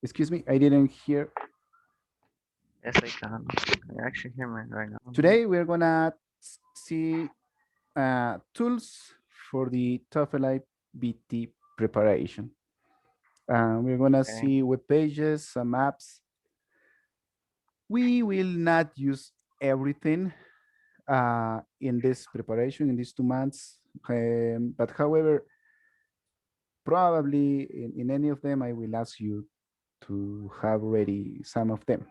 Excuse me, I didn't hear. Yes, I can. I actually hear me right now. Today we're gonna see tools for the TOEFL iBT preparation. We're gonna Okay. see web pages, some apps. We will not use everything in this preparation in these 2 months, but however, probably in any of them, I will ask you to have ready some of them.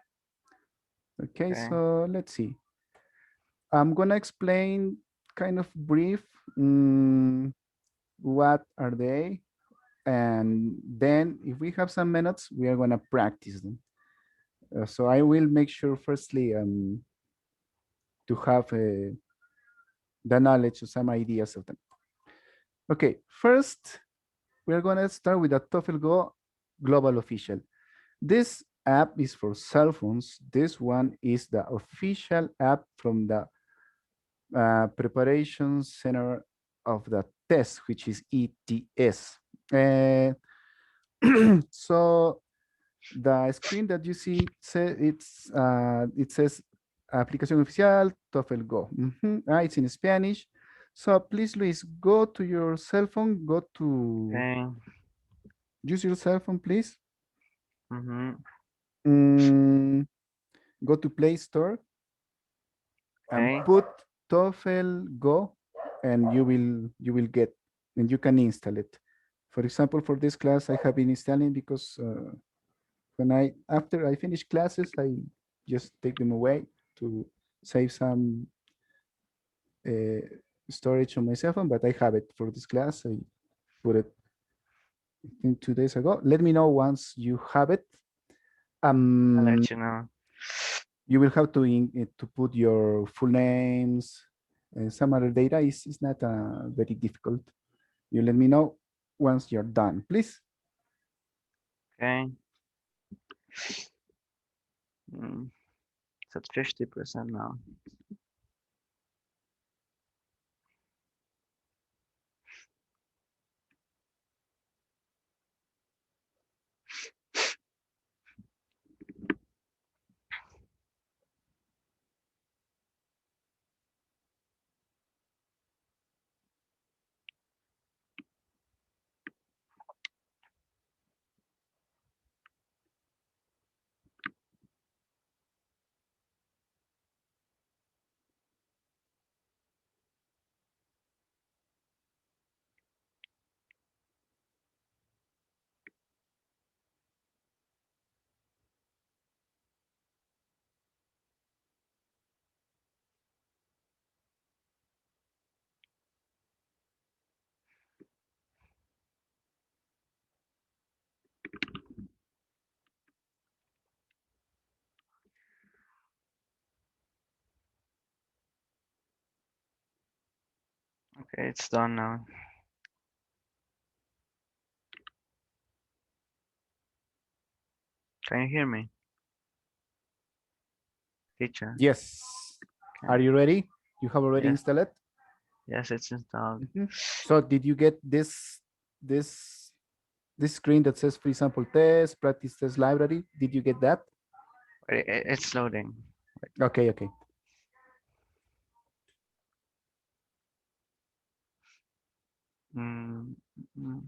Okay, Okay. so let's see. I'm gonna explain kind of brief what are they, and then if we have some minutes, we are gonna practice them. So I will make sure firstly to have the knowledge of some ideas of them. Okay, first we're gonna start with the TOEFL Go Global Official. This app is for cell phones. This one is the official app from the Preparation Center of the Test, which is ETS. So the screen that you see, it says Aplicación Oficial, TOEFL Go. It's in Spanish. So please, Luis, go to your cell phone, Okay. use your cell phone, please. Mm-hmm. Mm, Go to Play Store and Okay. put TOEFL Go, and you will get, and you can install it. For example, for this class, I have been installing because when after I finish classes, I just take them away to save some uh, storage on my cell phone. But I have it for this class. I put it I think 2 days ago. Let me know once you have it. I'll Um, let you know. you will have to put your full names and some other data. Is not very difficult. You let me know once you're done, please. Okay. Mm. It's at 50% now. Okay, it's done now. Can you hear me, teacher? Yes. Okay. Are you ready? You have already Yes. installed it. Yes, it's installed. So did you get this this screen that says free sample test, practice test library? Did you get that? Wait, it's loading. Okay, okay. Mm, mm.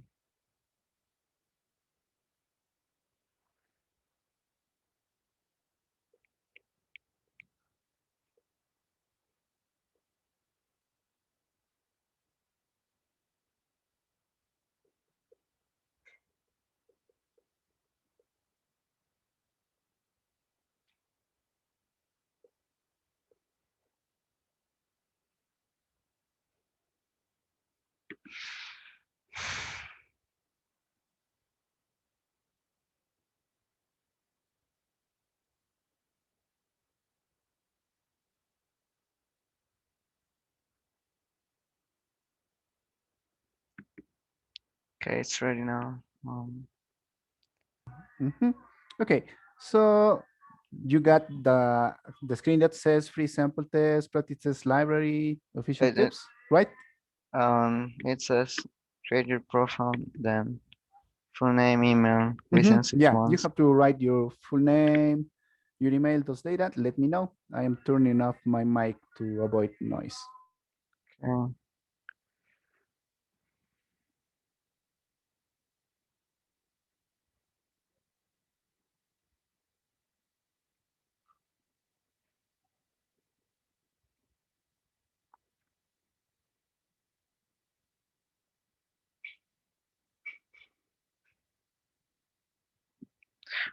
Okay, it's ready now. Mhm. Okay, so you got the screen that says free sample test, practice test library, official It, tips, right? it says create your profile, then Full name, email, within six Yeah, you months. have to write your full name, your email, those data. Let me know. I am turning off my mic to avoid noise. Okay.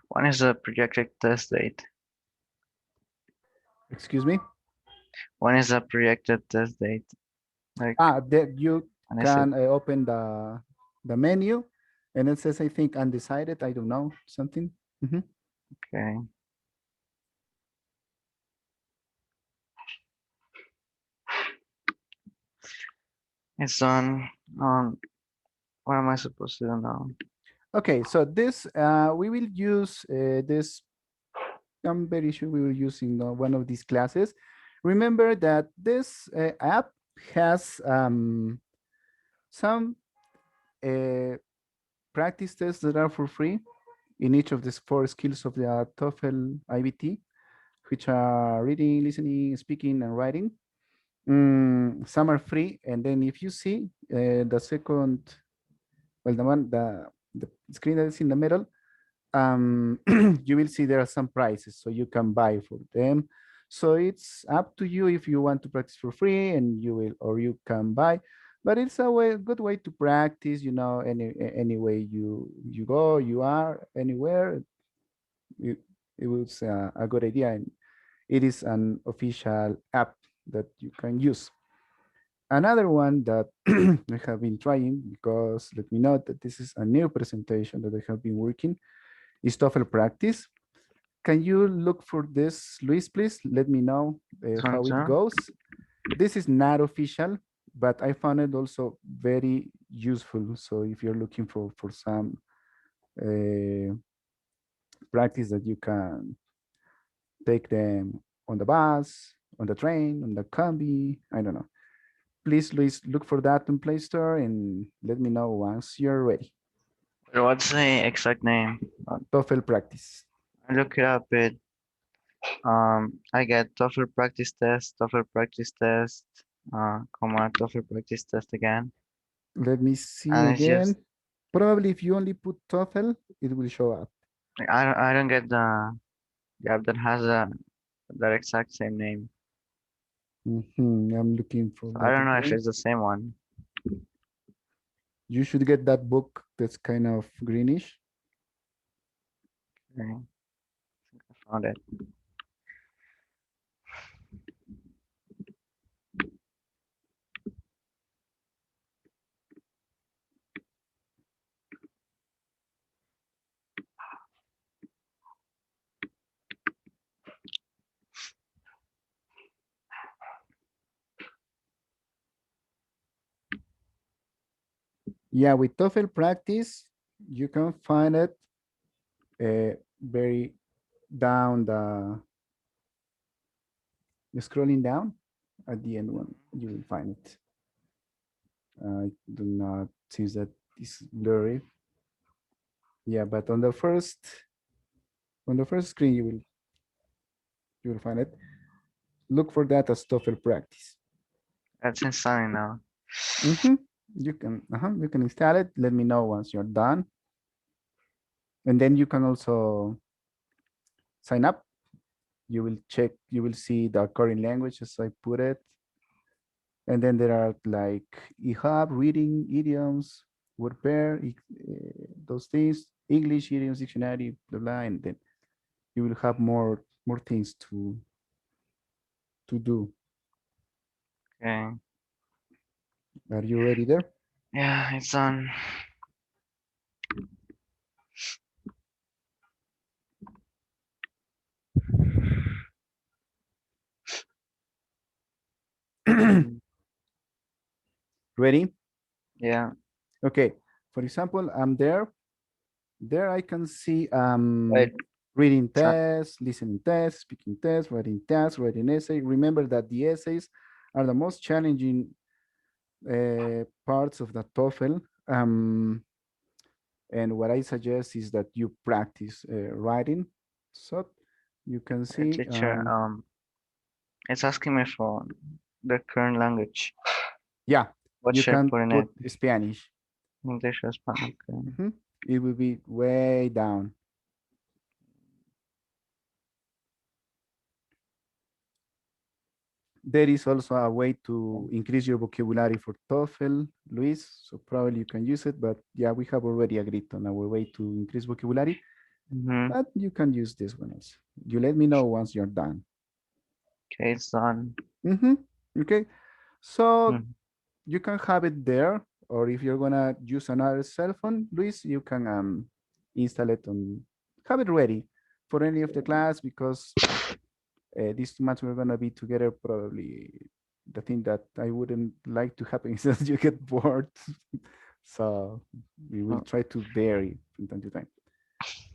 When is the projected test date? Excuse me. When is the projected test date? Like, That you when is it? can open the menu, and it says I think undecided. I don't know something. Mhm. Okay. It's on, what am I supposed to do now? Okay, so this we will use this. I'm very sure we will use in one of these classes. Remember that this app has some uh, practice tests that are for free in each of these four skills of the TOEFL iBT, which are reading, listening, speaking, and writing. Some are free, and then if you see the second, well, the screen that is in the middle, you will see there are some prices, so you can buy for them. So it's up to you if you want to practice for free, and you will, or you can buy. But it's a good way to practice. Any way you go, you are anywhere. It, it was a good idea, and it is an official app that you can use. Another one that I have been trying, because let me know that this is a new presentation that I have been working, is TOEFL practice. Can you look for this, Luis, please? Let me know Soon, how it soon. goes. This is not official, but I found it also very useful. So if you're looking for some uh, practice that you can take them on the bus, on the train, on the combi, I don't know. Please, Luis, look for that on Play Store and let me know once you're ready. What's the exact name? TOEFL practice. I look it up. I get TOEFL practice test, TOEFL practice test, TOEFL practice test again, Let me see and it's again. just Probably if you only put TOEFL, it will show up. like, I don't get the app that has that exact same name. I'm looking for So I that don't know if again. it's the same one. You should get that book that's kind of greenish. Okay, I found it. Yeah, with TOEFL practice, you can find it very down the scrolling down at the end one. You will find it. I do not see that it's blurry. Yeah, but on the first screen you will find it. Look for that as TOEFL practice. That's installing now. Mm-hmm. You can install it. Let me know once you're done, and then you can also sign up. You will check. You will see the current language as I put it, and then there are like EHUB, reading, idioms, word pair, those things, English idioms dictionary, blah blah, and then you will have more things to do. Okay. Are you ready there? Yeah, it's on. Mm, Ready? yeah. Okay. For example, I'm there. There I can see Wait. reading It's not. tests, listening tests, speaking tests, writing tasks, writing essay. Remember that the essays are the most challenging parts of the TOEFL. And what I suggest is that you practice writing. So you can see, Teacher, it's asking me for the current language. yeah, What you should I can put in put it? Spanish. English or Spanish? Okay. Mhm. It will be way down. There is also a way to increase your vocabulary for TOEFL, Luis. So probably you can use it, but yeah, we have already agreed on our way to increase vocabulary, Mm-hmm. but you can use this one also. You let me know once you're done. Okay, it's done. Okay, so Mm. you can have it there, or if you're gonna use another cell phone, Luis, you can install it on, have it ready for any of the class because these 2 months we're gonna be together. Probably the thing that I wouldn't like to happen is that you get bored. So we will Oh, try to vary from time to time.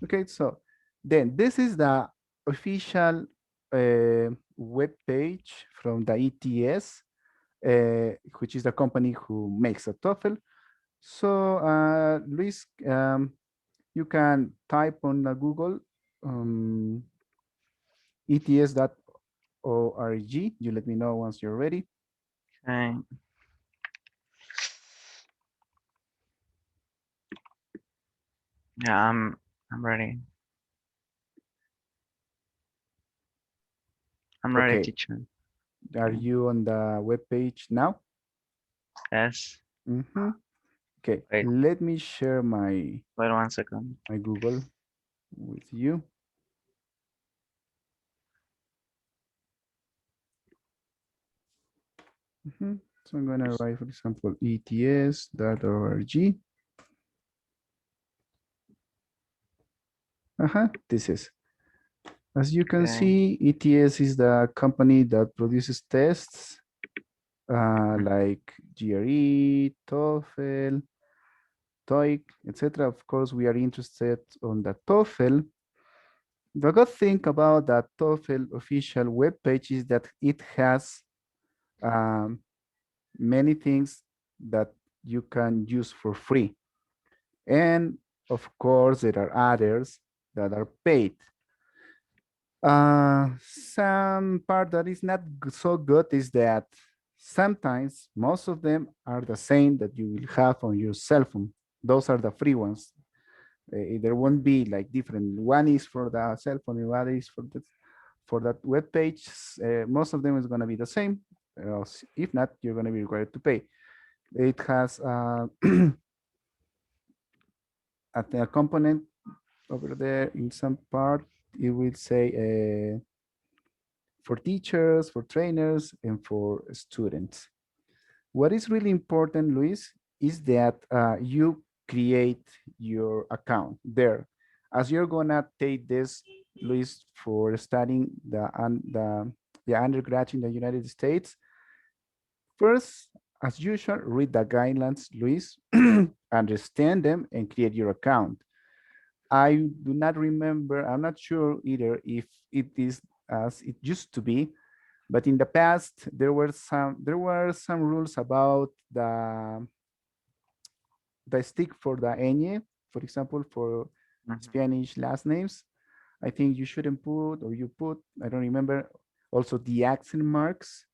Okay, so then this is the official web page from the ETS, which is the company who makes a TOEFL. So, Luis, you can type on Google um, ets.org. You let me know once you're ready. okay. Yeah, I'm ready. I'm ready, Okay, teacher. are Okay. you on the web page now? Yes. Okay, Wait, let me share wait 1 second. my Google with you. So I'm gonna write, for example, ets.org. This is. As you can Okay. see, ETS is the company that produces tests Mm. like GRE, TOEFL, TOEIC, etc. Of course, we are interested on the TOEFL. The good thing about the TOEFL official webpage is that it has um, many things that you can use for free. And of course, there are others that are paid. Some part that is not so good is that sometimes most of them are the same that you will have on your cell phone. Those are the free ones. There won't be like different. One is for the cell phone, and one is for that web page. Most of them is going to be the same. If not, you're going to be required to pay. It has a component over there in some part. It will say for teachers, for trainers, and for students. What is really important, Luis, is that you create your account there. As you're gonna take this, Luis, for studying the undergrad in the United States, first, as usual, read the guidelines, Luis, understand them, and create your account. I do not remember, I'm not sure either if it is as it used to be, but in the past there were some rules about the stick for the ñ, for example, for Mhm. Spanish last names. I think you shouldn't put, or you put, I don't remember. Also the accent marks.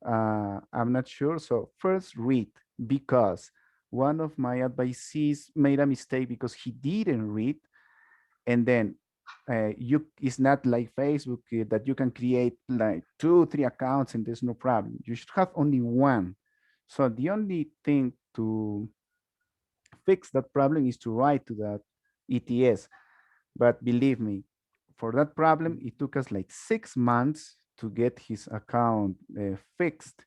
I'm not sure. So first read, because one of my advisees made a mistake because he didn't read, and then it's not like Facebook that you can create like 2 3 accounts and there's no problem. You should have only one. So the only thing to fix that problem is to write to that ETS. But believe me, for that problem, it took us like 6 months to get his account fixed.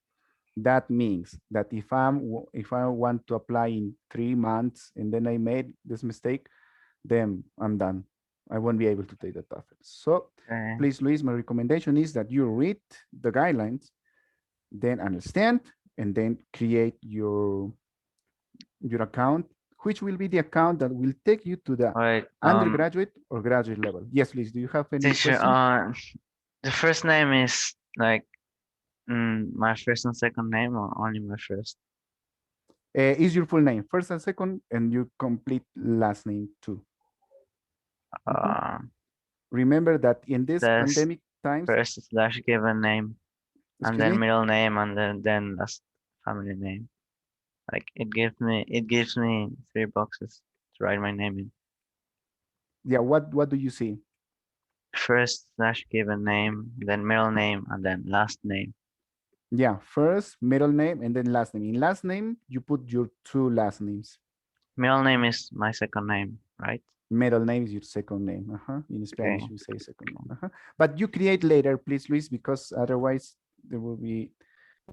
That means that if I want to apply in 3 months and then I made this mistake, then I'm done. I won't be able to take the TOEFL. So Okay. please, Luis, my recommendation is that you read the guidelines, then understand, and then create your account, which will be the account that will take you to the Wait, undergraduate or graduate level. Yes, please. Do you have any teacher, question? the first name is like my first and second name or only my first? Is your full name first and second, and your complete last name too. Mhm. Uh, Remember that in this there's pandemic times, first slash given name, and excuse then me. middle name, and then last family name. Like it gives me 3 boxes to write my name in. Yeah, what do you see? First slash given name, then middle name, and then last name. Yeah, first, middle name, and then last name. In last name, you put your two last names. Middle name is my second name, right? Middle name is your second name. In Okay. Spanish, we say second name. But you create later, please, Luis, because otherwise there will be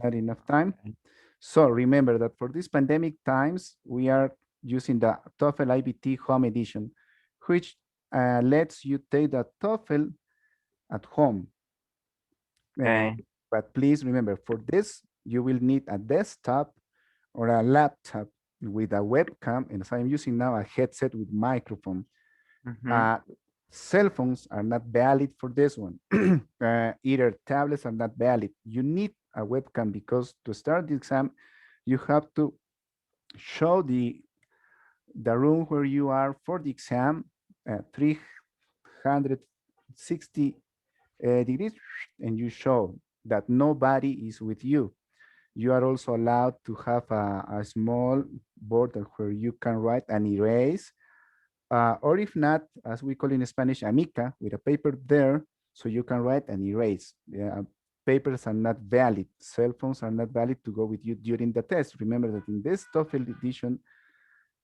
not enough time. Okay. So remember that for these pandemic times, we are using the TOEFL iBT Home Edition, which lets you take the TOEFL at home. Uh, Okay. but please remember, for this, you will need a desktop or a laptop with a webcam. And so I'm using now a headset with microphone. Mm-hmm. Uh, Cell phones are not valid for this one. Either tablets are not valid. You need a webcam because to start the exam, you have to show the room where you are for the exam at 360 degrees, and you show that nobody is with you. You are also allowed to have a small board where you can write and erase, or if not, as we call in Spanish, amica, with a paper there, so you can write and erase. Papers are not valid. Cell phones are not valid to go with you during the test. Remember that in this TOEFL edition,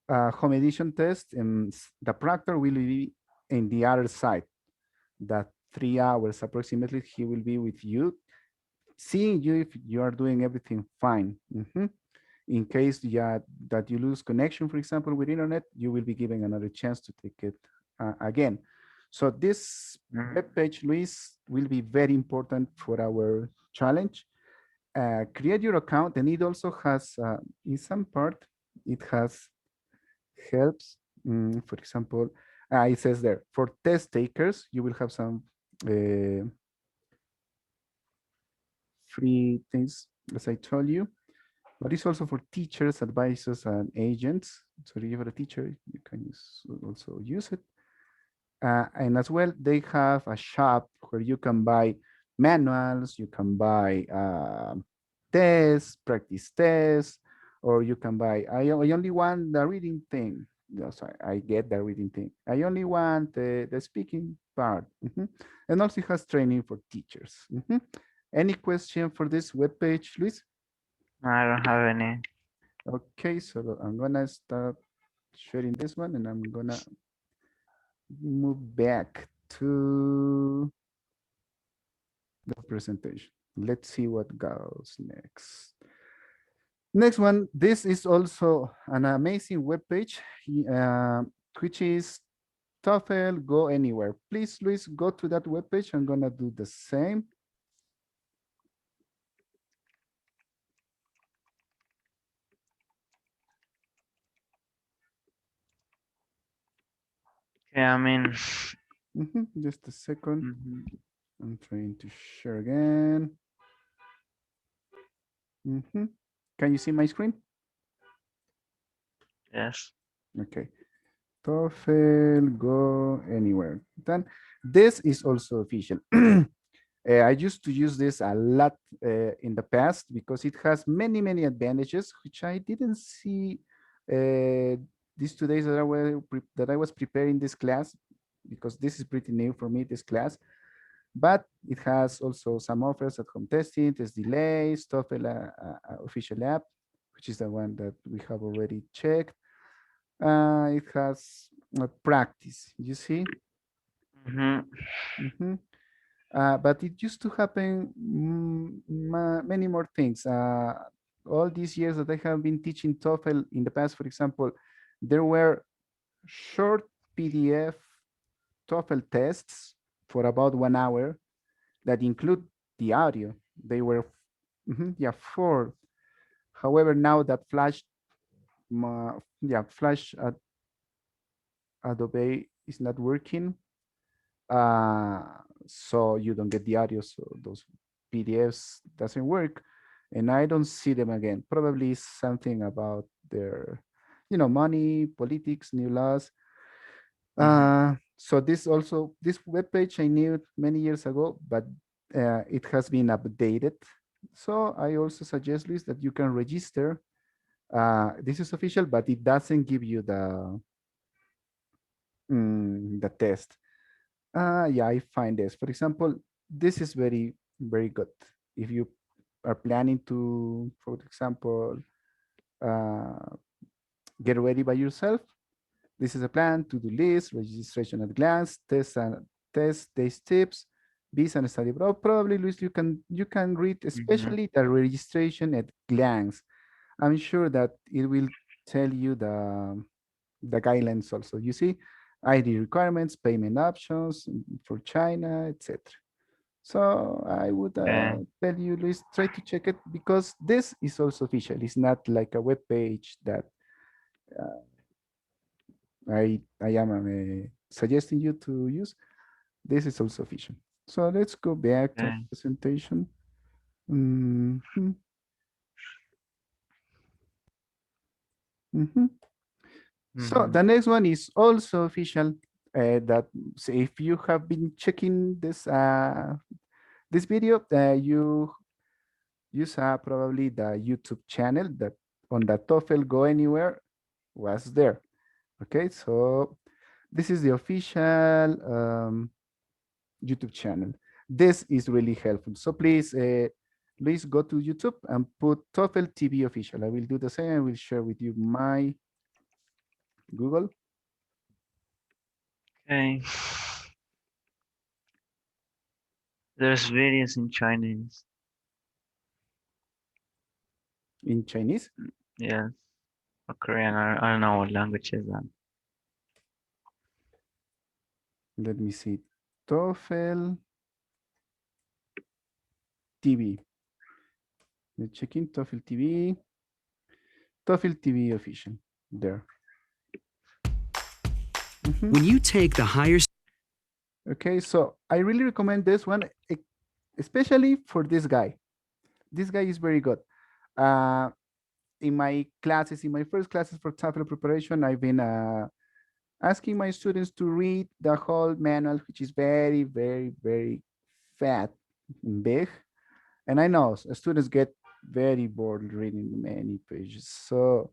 home edition test, and the proctor will be in the other side. That 3 hours approximately, he will be with you, seeing you if you are doing everything fine. In case that you lose connection, for example, with internet, you will be given another chance to take it again. So this Mm-hmm. web page, Luis, will be very important for our challenge. Create your account, and it also has, in some part, it has helps. For example, it says there, for test takers, you will have some uh, free things, as I told you, but it's also for teachers, advisors, and agents. So if you're a teacher, you can also use it. And as well, they have a shop where you can buy manuals, you can buy tests, practice tests, or you can buy, I only want the reading thing. No, sorry, I get the reading thing. I only want the speaking part. And also it has training for teachers. Any question for this webpage, Luis? I don't have any. Okay, so I'm gonna start sharing this one, and I'm gonna move back to the presentation. Let's see what goes next. Next one, this is also an amazing web page, uh, which is TOEFL Go Anywhere. Please, Luis, go to that web page. I'm gonna do the same. Okay, I mean, Just a second. mhm, I'm trying to share again. Can you see my screen? yes. Okay. TOEFL Go Anywhere. Then this is also official. I used to use this a lot in the past because it has many, many advantages, which I didn't see these 2 days that I was preparing this class, because this is pretty new for me, this class. But it has also some offers at home testing, test delays, TOEFL official app, which is the one that we have already checked. It has practice, you see. Mm-hmm. Mhm. But it used to happen many more things. All these years that I have been teaching TOEFL in the past, for example, there were short PDF TOEFL tests for about 1 hour that include the audio. They were, yeah, four. However, now that Flash Adobe is not working, uh, so you don't get the audio. So those PDFs doesn't work. and I don't see them again. Probably something about their, money, politics, new laws. Mm-hmm. So this web page I knew many years ago, but it has been updated. So I also suggest, Luis, that you can register. This is official, but it doesn't give you the test. Yeah, I find this. For example, this is very, very good. If you are planning to, for example, uh, get ready by yourself, this is a plan, to-do list, registration at glance, test tips, visa and study abroad. Probably, Luis, you can read Mm-hmm. especially the registration at glance. I'm sure that it will tell you the guidelines also. You see, ID requirements, payment options for China, etc. So I would Okay. tell you, Luis, try to check it because this is also official. It's not like a web page that I am suggesting you to use. This is also official. So let's go back to our Okay. presentation. Mhm, mhm. So Mm-hmm. the next one is also official. That so if you have been checking this video, you saw probably the YouTube channel that on the TOEFL Go Anywhere was there. Okay, so this is the official YouTube channel. This is really helpful. So please go to YouTube and put TOEFL TV official. I will do the same. I will share with you my Google Okay. There's videos in Chinese. in Chinese. Yes. Or Korean. I don't know what language is that. Let me see. TOEFL TV. Let's check in TOEFL TV. TOEFL TV official. There. Mhm. When you take the higher Okay, so I really recommend this one, especially for this guy. This guy is very good. Uh, in my classes, in my first classes for TOEFL preparation, I've been asking my students to read the whole manual, which is very, very, very fat and big. And I know students get very bored reading many pages. So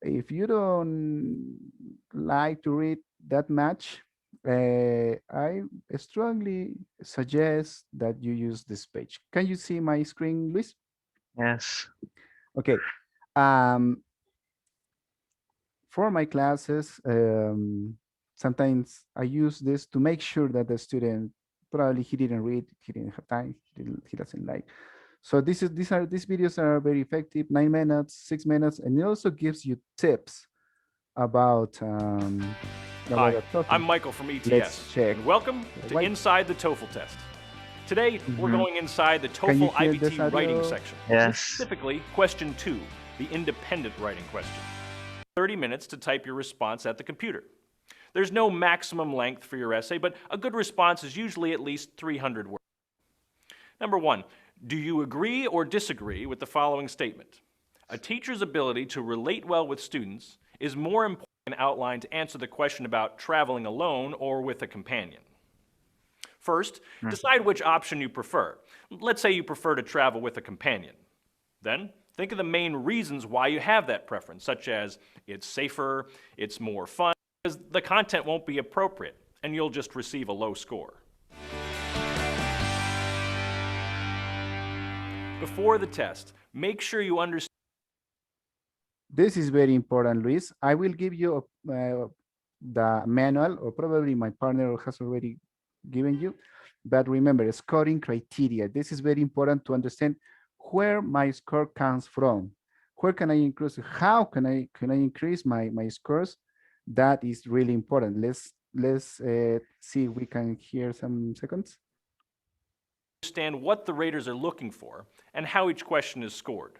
if you don't like to read that much, I strongly suggest that you use this page. Can you see my screen, Luis? Yes. Okay. Um, for my classes, sometimes I use this to make sure that the student probably he didn't read, he didn't have time, he doesn't like. So these videos are very effective, 9 minutes, 6 minutes, and it also gives you tips about Hi, the TOEFL. I'm Michael from Let's ETS, check and welcome to why. Inside the TOEFL Test. Today, we're Mm-hmm. going inside the Can you TOEFL hear this iBT writing audio? section, and Yes. specifically question 2, the independent writing question. 30 minutes to type your response at the computer. There's no maximum length for your essay, but a good response is usually at least 300 words. Number 1, do you agree or disagree with the following statement? A teacher's ability to relate well with students is more important than outlined to answer the question about traveling alone or with a companion. First, decide which option you prefer. Let's say you prefer to travel with a companion. Then, think of the main reasons why you have that preference, such as it's safer, it's more fun, because the content won't be appropriate, and you'll just receive a low score. Before the test, make sure you understand. This is very important, Luis. I will give you the manual, or probably my partner has already given you. But remember, scoring criteria. This is very important to understand where my score comes from. Where can I increase? How can I increase my scores? That is really important. Let's see if we can hear some seconds. Understand what the raters are looking for and how each question is scored.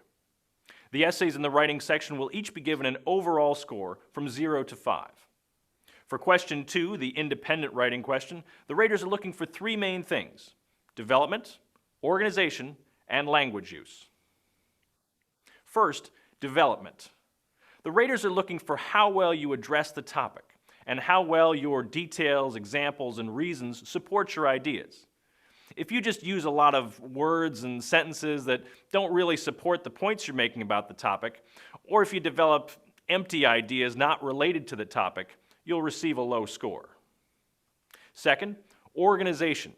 The essays in the writing section will each be given an overall score from 0 to 5. For question 2, the independent writing question, the raters are looking for 3 main things: development, organization, and language use. First, development. The raters are looking for how well you address the topic and how well your details, examples, and reasons support your ideas. If you just use a lot of words and sentences that don't really support the points you're making about the topic, or if you develop empty ideas not related to the topic, you'll receive a low score. Second, organization.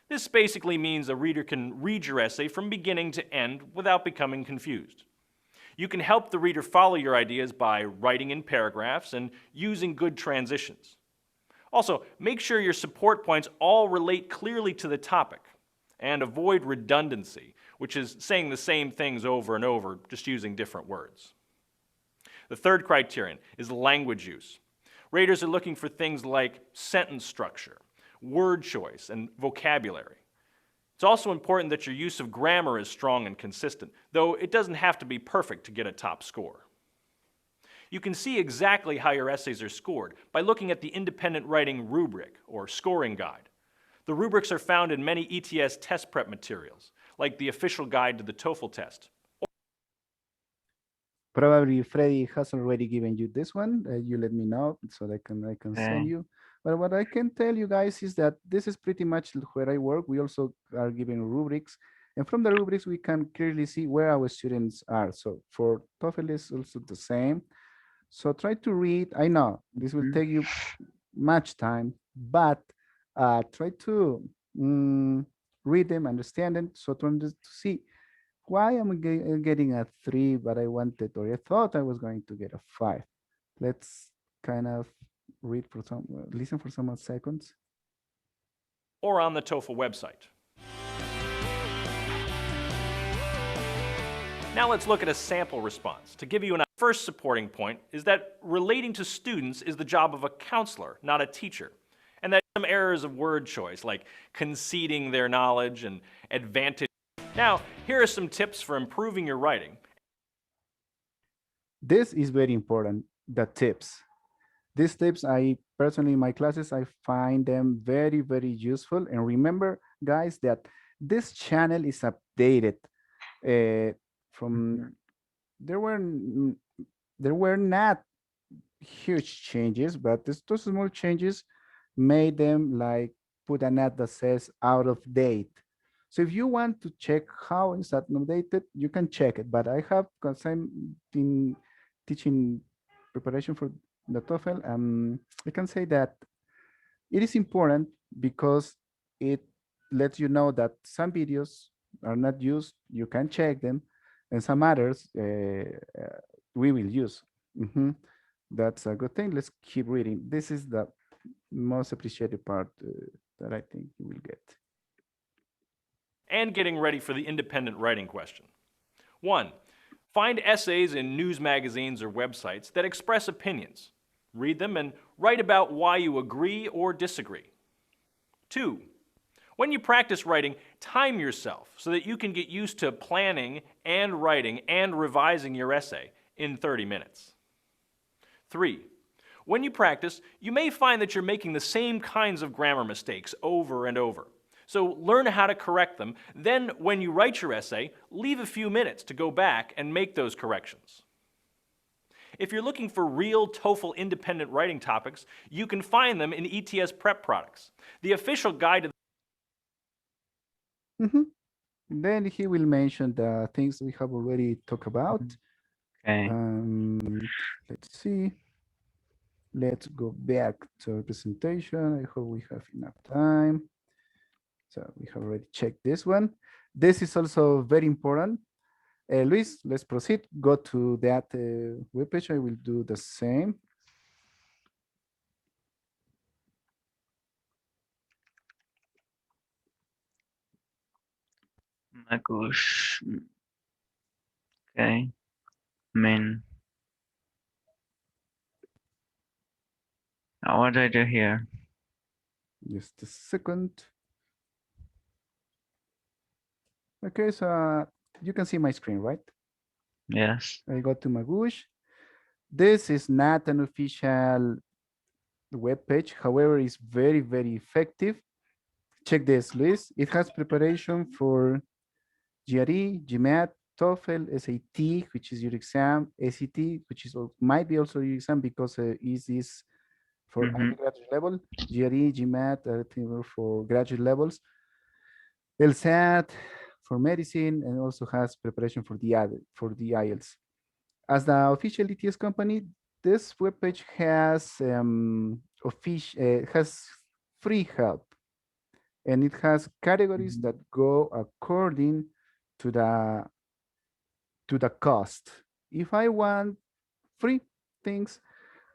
This basically means a reader can read your essay from beginning to end without becoming confused. You can help the reader follow your ideas by writing in paragraphs and using good transitions. Also, make sure your support points all relate clearly to the topic and avoid redundancy, which is saying the same things over and over, just using different words. The third criterion is language use. Raters are looking for things like sentence structure, word choice, and vocabulary. It's also important that your use of grammar is strong and consistent, though it doesn't have to be perfect to get a top score. You can see exactly how your essays are scored by looking at the independent writing rubric or scoring guide. The rubrics are found in many ETS test prep materials, like the official guide to the TOEFL test. Probably Freddy has already given you this one. You let me know so that I can send you. But what I can tell you guys is that this is pretty much where I work. We also are giving rubrics. And from the rubrics, we can clearly see where our students are. So for TOEFL is also the same. So try to read. I know this will take you much time, but try to read them, understand them, so to see why I'm getting a 3, but I wanted, or I thought I was going to get a 5. Let's kind of read for some, listen for some seconds. Or on the TOEFL website. Now let's look at a sample response. To give you an first supporting point is that relating to students is the job of a counselor, not a teacher. And that some errors of word choice, like conceding their knowledge and advantage. Now, here are some tips for improving your writing. This is very important, the tips. These tips, I personally, in my classes, I find them very, very useful. And remember, guys, that this channel is updated from, there were not huge changes, but those small changes made them like put an ad that says out of date. So if you want to check how is that updated, you can check it. But I have, because I'm in teaching preparation for the TOEFL, I can say that it is important because it lets you know that some videos are not used, you can check them, and some others we will use. That's a good thing. Let's keep reading. This is the most appreciated part that I think you will get. And getting ready for the independent writing question. 1. Find essays in news magazines or websites that express opinions. Read them and write about why you agree or disagree. 2. When you practice writing, time yourself so that you can get used to planning and writing and revising your essay in 30 minutes. 3. When you practice, you may find that you're making the same kinds of grammar mistakes over and over. So learn how to correct them. Then when you write your essay, leave a few minutes to go back and make those corrections. If you're looking for real TOEFL independent writing topics, you can find them in ETS prep products. The official guide to Then he will mention the things we have already talked about. Okay. Let's see. Let's go back to the presentation. I hope we have enough time. So we have already checked this one. This is also very important. Luis, let's proceed. Go to that webpage. I will do the same. My gosh. Okay. What do I do here? Just a second. Okay, so you can see my screen, right? Yes. I go to Magoosh. This is not an official web page. However, it's very, very effective. Check this list. It has preparation for GRE, GMAT, TOEFL, SAT, which is your exam, ACT, which is might be also your exam because is this for Mm-hmm. undergraduate level, GRE, GMAT, everything for graduate levels. LSAT for medicine, and also has preparation for the IELTS. As the official ETS company, this webpage has has free help, and it has categories that go according to the cost. If I want free things,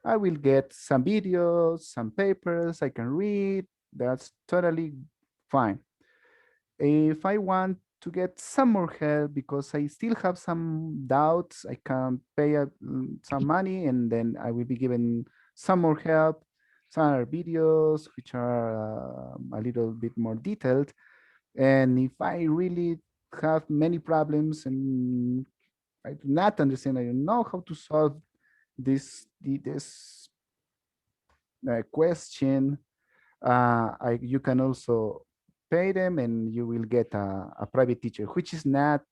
I will get some videos, some papers I can read. That's totally fine. If I want to get some more help because I still have some doubts, I can pay some money and then I will be given some more help, some other videos which are a little bit more detailed. And if I really have many problems and I do not understand, I don't know how to solve this question, you can also pay them and you will get a private teacher, which is not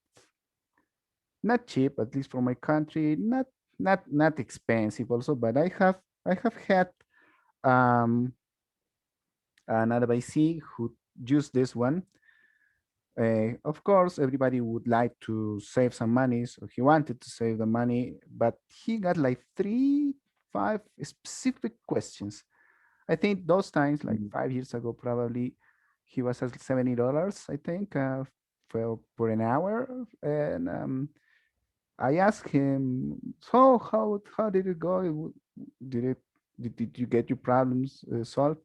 cheap, at least for my country, not expensive also, but I have had um, an advisee who used this one. Of course, everybody would like to save some money, so he wanted to save the money, but he got like 5 specific questions. I think those times, like 5 years ago, probably he was at $70, I think, for an hour. And I asked him, so how did it go? Did it did you get your problems solved?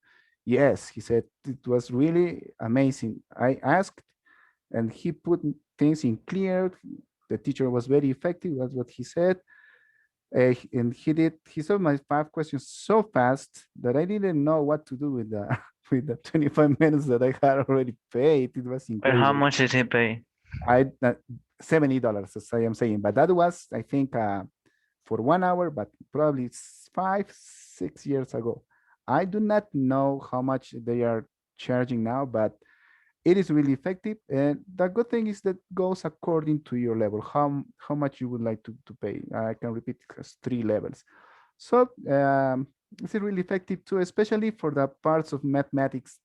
Yes, he said it was really amazing. I asked, and he put things in clear. The teacher was very effective. That's what he said. And he solved my 5 questions so fast that I didn't know what to do with the with the 25 minutes that I had already paid. It was But how incredible. much did he pay? I $70, as I am saying, but that was, I think, for 1 hour, but probably 5, 6 years ago. I do not know how much they are charging now, but it is really effective. And the good thing is that goes according to your level, how much you would like to pay. I can repeat, it has 3 levels. So it's really effective too, especially for the parts of mathematics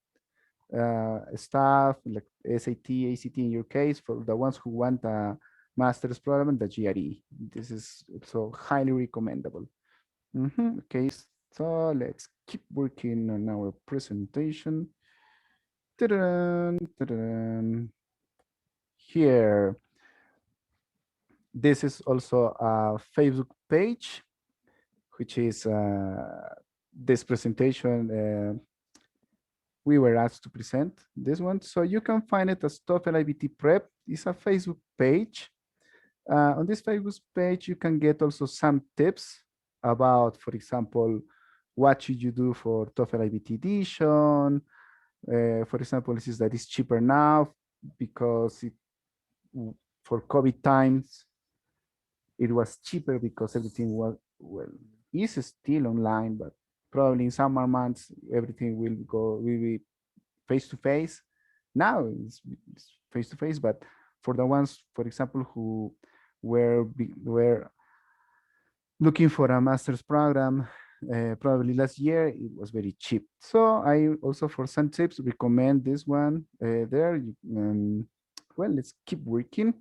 stuff like SAT, ACT in your case, for the ones who want a master's program, the GRE. This is so highly recommendable. Okay, so let's keep working on our presentation. Ta-da-dun. Here, this is also a Facebook page, which is this presentation. We were asked to present this one. So you can find it as TOEFL iBT Prep. It's a Facebook page. On this Facebook page, you can get also some tips about, for example, what should you do for TOEFL iBT edition. For example, this is that it's cheaper now because for COVID times, it was cheaper because everything was, well, is still online, but probably in summer months, everything will be face to face. Now it's face to face, but for the ones, for example, who were looking for a master's program, probably last year, it was very cheap. So I also, for some tips, recommend this one there. Well, let's keep working.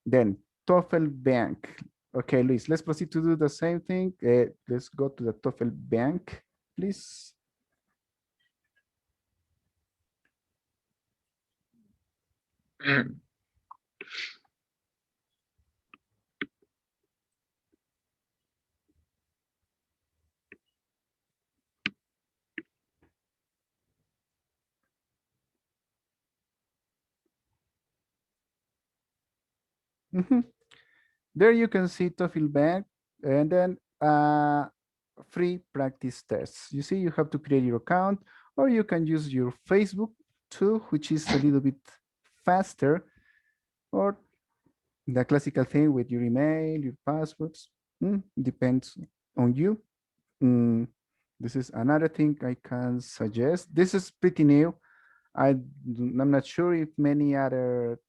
Then Toefl Bank. Okay, Luis, let's proceed to do the same thing. Let's go to the Toefl Bank, please. There you can see Toefl Bank, and then free practice tests. You see, you have to create your account, or you can use your Facebook too, which is a little bit faster, or the classical thing with your email, your passwords. Depends on you. This is another thing I can suggest. This is pretty new. I'm not sure if many other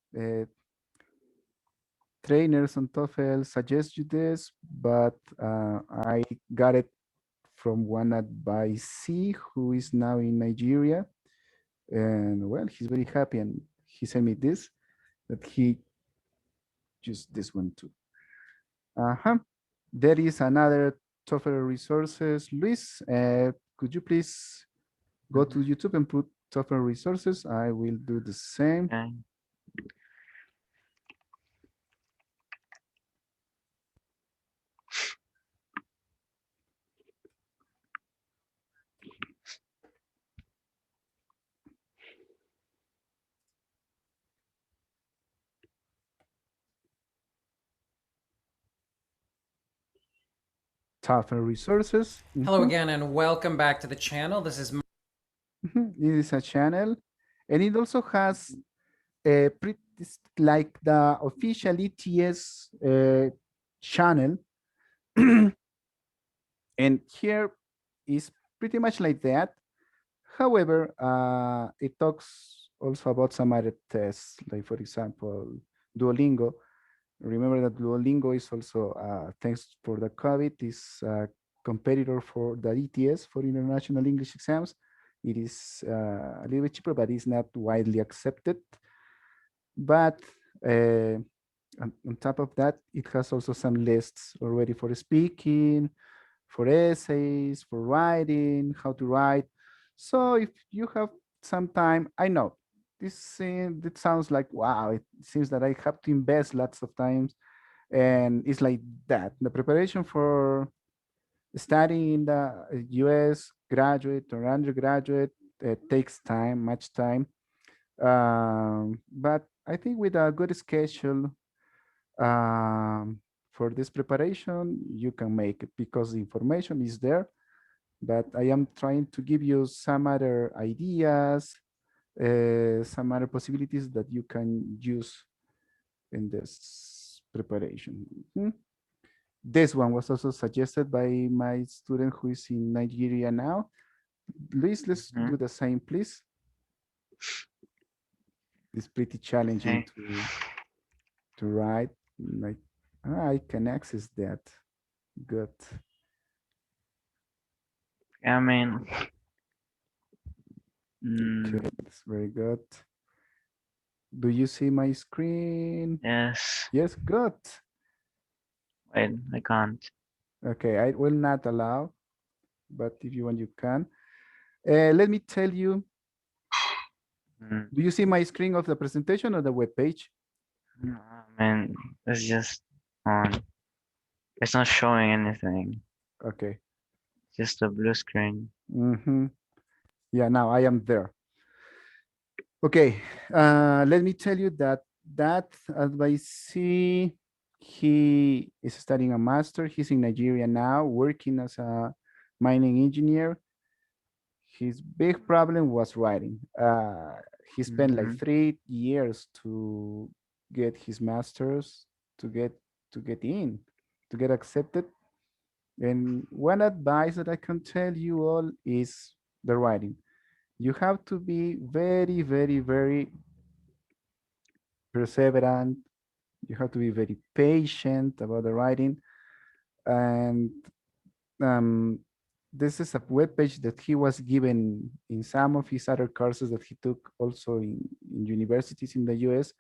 trainers on TOEFL suggest you this, but I got it from one advisee who is now in Nigeria. And well, he's very happy, and he sent me this, that he used this one too. There is another TOEFL resources. Luis, could you please go to YouTube and put TOEFL resources? I will do the same. Okay. TOEFL resources. Hello again and welcome back to the channel. This is It is a channel, and it also has a pretty like the official ETS channel. And here is pretty much like that. However, it talks also about some other tests, like for example, Duolingo. Remember that Duolingo is also, thanks for the COVID, is a competitor for the ETS, for International English Exams. It is a little bit cheaper, but it's not widely accepted. But on top of that, it has also some lists already for speaking, for essays, for writing, how to write. So if you have some time, I know this it sounds like, wow, it seems that I have to invest lots of times, and it's like that. The preparation for studying in the US graduate or undergraduate takes time, much time. But I think with a good schedule for this preparation, you can make it because the information is there. But I am trying to give you some other ideas, some other possibilities that you can use in this preparation. This one was also suggested by my student who is in Nigeria now. Luis, let's do the same, please. It's pretty challenging to write. Like, I can access that. Good. I mean, Okay, that's very good. Do you see my screen? yes. Yes, good. Wait, I can't. Okay, I will not allow, but if you want, you can. Let me tell you, do you see my screen of the presentation or the web page? I mean, it's just on. It's not showing anything. Okay. Just a blue screen. Yeah, now I am there. Okay, let me tell you that advisee, he is studying a master. He's in Nigeria now, working as a mining engineer. His big problem was writing. He spent like 3 years to get his master's, to get accepted. And one advice that I can tell you all is the writing. You have to be very, very, very perseverant. You have to be very patient about the writing. And this is a web page that he was given in some of his other courses that he took also in universities in the US,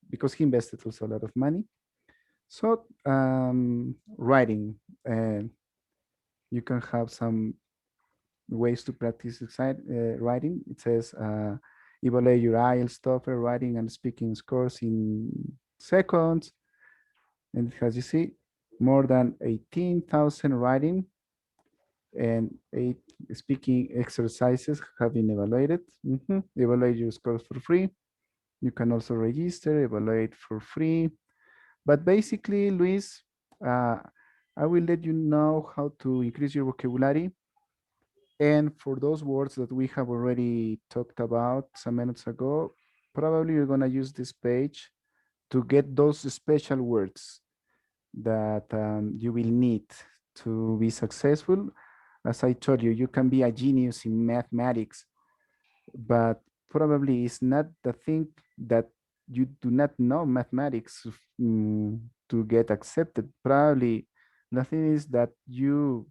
because he invested also a lot of money. So writing, you can have some ways to practice writing. It says evaluate your IELTS, TOEFL writing and speaking scores in seconds. And as you see, more than 18,000 writing and 8 speaking exercises have been evaluated. Evaluate your scores for free. You can also register, evaluate for free. But basically, Luis, I will let you know how to increase your vocabulary. And for those words that we have already talked about some minutes ago, probably you're gonna use this page to get those special words that you will need to be successful. As I told you, you can be a genius in mathematics, but probably it's not the thing that you do not know mathematics to get accepted. Probably the thing is that you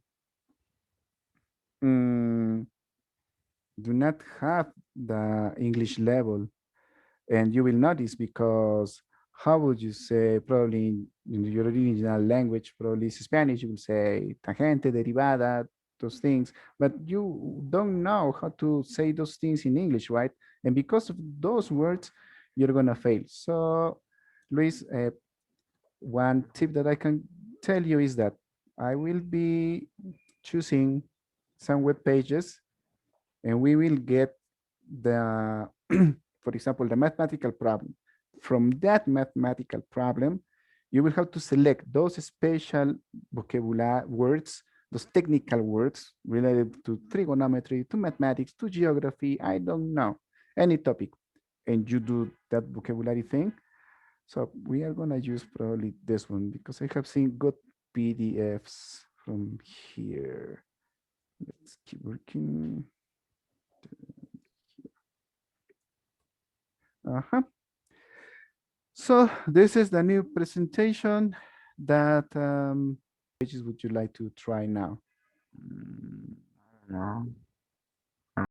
mm, do not have the English level, and you will notice because how would you say probably in your original language, probably is Spanish, you will say tangente, derivada, those things, but you don't know how to say those things in English, right? And because of those words, you're gonna fail. So, Luis, one tip that I can tell you is that I will be choosing some web pages and we will get the, for example, the mathematical problem. From that mathematical problem, you will have to select those special vocabulary words, those technical words related to trigonometry, to mathematics, to geography, I don't know, any topic. And you do that vocabulary thing. So we are gonna use probably this one because I have seen good PDFs from here. Let's keep working. Uh-huh. So this is the new presentation that pages would you like to try now? No.